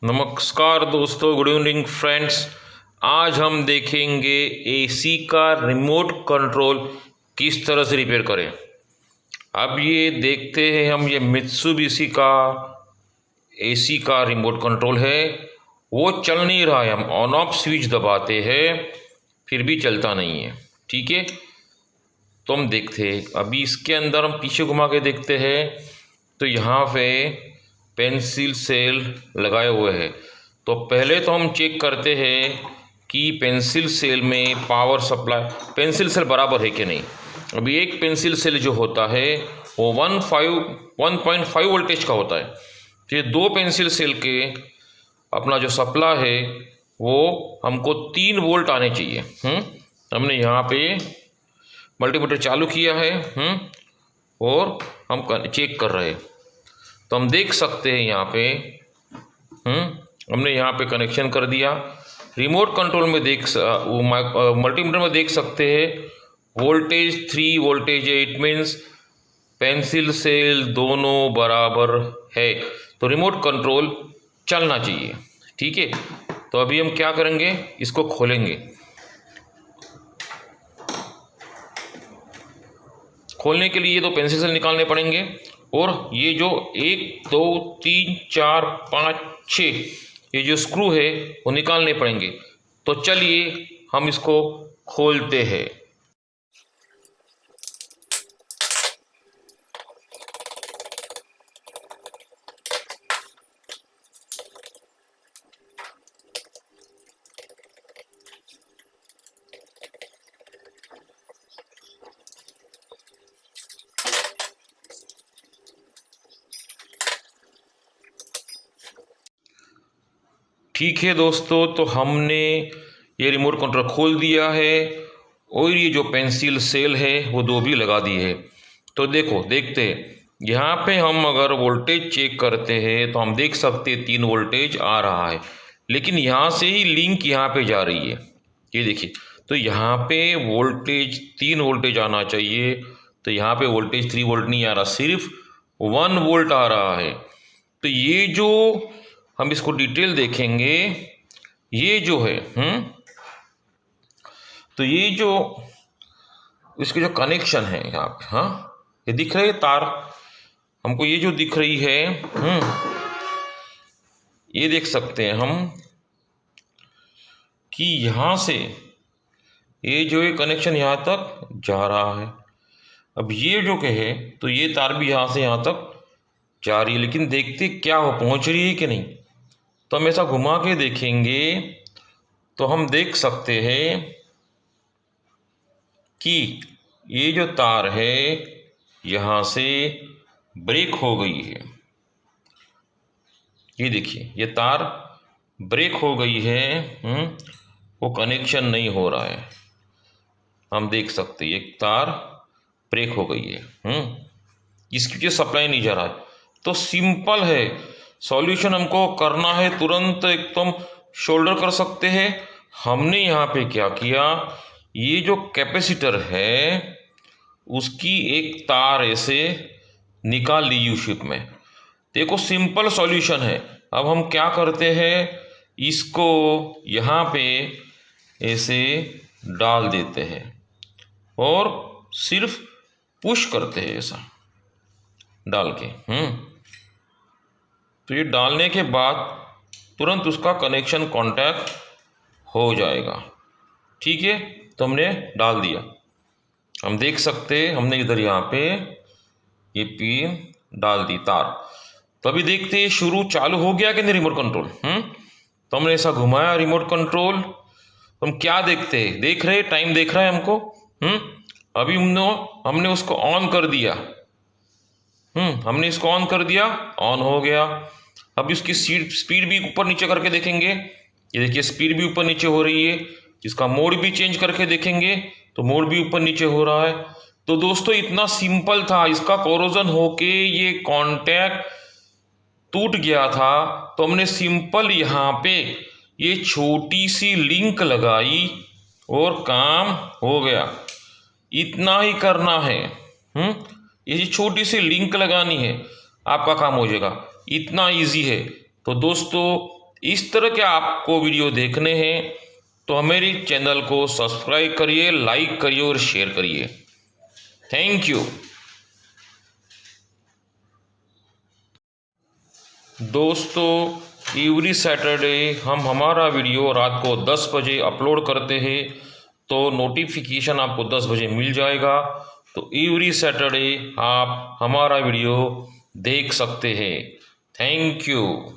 नमस्कार दोस्तों, good evening friends. आज हम देखेंगे एसी का रिमोट कंट्रोल किस तरह से रिपेयर करें। अब ये देखते हैं हम, ये मित्सुबिशी का एसी का रिमोट कंट्रोल है, वो चल नहीं रहा है। हम ऑन ऑफ स्विच दबाते हैं फिर भी चलता नहीं है। ठीक है, तो हम देखते हैं अभी इसके अंदर, हम पीछे घुमा के देखते हैं तो यहाँ पे पेंसिल सेल लगाए हुए हैं। तो पहले तो हम चेक करते हैं कि पेंसिल सेल में पावर सप्लाई, पेंसिल सेल बराबर है कि नहीं। अभी एक पेंसिल सेल जो होता है वो 1.5 वोल्टेज का होता है। तो ये दो पेंसिल सेल के अपना जो सप्लाई है वो हमको 3 वोल्ट आने चाहिए। हमने यहाँ पे मल्टीमीटर चालू किया है और हम चेक कर रहे हैं। तो हम देख सकते हैं यहाँ पे हमने यहाँ पे कनेक्शन कर दिया। रिमोट कंट्रोल में मल्टीमीटर में देख सकते हैं वोल्टेज 3 वोल्टेज है। इट मीन्स पेंसिल सेल दोनों बराबर है, तो रिमोट कंट्रोल चलना चाहिए। ठीक है, तो अभी हम क्या करेंगे, इसको खोलेंगे। खोलने के लिए ये दो पेंसिल सेल निकालने पड़ेंगे और ये जो 1 2 3 4 5 6 ये जो स्क्रू है वो निकालने पड़ेंगे। तो चलिए हम इसको खोलते हैं। ठीक है दोस्तों, तो हमने ये रिमोट कंट्रोल खोल दिया है और ये जो पेंसिल सेल है वो दो भी लगा दी है। तो देखते हैं यहाँ पे हम अगर वोल्टेज चेक करते हैं तो हम देख सकते हैं 3 वोल्टेज आ रहा है, लेकिन यहाँ से ही लिंक यहाँ पे जा रही है। ये देखिए, तो यहाँ पे वोल्टेज 3 वोल्टेज आना चाहिए, तो यहाँ पे वोल्टेज 3 वोल्ट नहीं आ रहा, सिर्फ 1 वोल्ट आ रहा है। तो ये जो हम इसको डिटेल देखेंगे, ये जो है तो ये जो इसके जो कनेक्शन है यहाँ पे, ये दिख रही है तार हमको, ये जो दिख रही है ये देख सकते हैं हम कि यहाँ से ये जो ये कनेक्शन यहाँ तक जा रहा है। अब ये जो कहे तो ये तार भी यहाँ से यहाँ तक जा रही है, लेकिन देखते क्या हो, पहुँच रही है कि नहीं। तो हम ऐसा घुमा के देखेंगे तो हम देख सकते हैं कि ये जो तार है यहाँ से ब्रेक हो गई है। ये देखिए, ये तार ब्रेक हो गई है, वो कनेक्शन नहीं हो रहा है। हम देख सकते हैं एक तार ब्रेक हो गई है, इसकी वजह सप्लाई नहीं जा रहा है। तो सिंपल है, सॉल्यूशन हमको करना है तुरंत एकदम शोल्डर कर सकते हैं। हमने यहाँ पे क्या किया, ये जो कैपेसिटर है उसकी एक तार ऐसे निकाल ली यू शेप में। देखो सिंपल सॉल्यूशन है। अब हम क्या करते हैं, इसको यहाँ पे ऐसे डाल देते हैं और सिर्फ पुश करते हैं ऐसा डाल के। तो ये डालने के बाद तुरंत उसका कनेक्शन कांटेक्ट हो जाएगा। ठीक है, तो हमने डाल दिया। हम देख सकते हैं हमने इधर यहाँ पे ये पिन डाल दी तार। तो अभी देखते हैं शुरू चालू हो गया कि नहीं रिमोट कंट्रोल। तो हमने ऐसा घुमाया रिमोट कंट्रोल, तो हम क्या देखते हैं, देख रहे टाइम देख रहा है हमको। अभी हमने उसको ऑन कर दिया। हमने इसको ऑन कर दिया, ऑन हो गया। अब इसकी स्पीड भी ऊपर नीचे करके देखेंगे। ये देखिए स्पीड भी ऊपर नीचे हो रही है। इसका मोड भी चेंज करके देखेंगे तो मोड भी ऊपर नीचे हो रहा है। तो दोस्तों इतना सिंपल था, इसका कोरोजन होके ये कांटेक्ट टूट गया था। तो हमने सिंपल यहाँ पे ये छोटी सी लिंक लगाई और काम हो गया। इतना ही करना है। ये छोटी सी लिंक लगानी है, आपका काम हो जाएगा। इतना इजी है। तो दोस्तों इस तरह के आपको वीडियो देखने हैं तो हमारे चैनल को सब्सक्राइब करिए, लाइक करिए और शेयर करिए। Thank you. दोस्तों, एवरी सैटरडे हम हमारा वीडियो रात को 10 बजे अपलोड करते हैं, तो नोटिफिकेशन आपको 10 बजे मिल जाएगा। तो एवरी सैटरडे आप हमारा वीडियो देख सकते हैं। Thank you.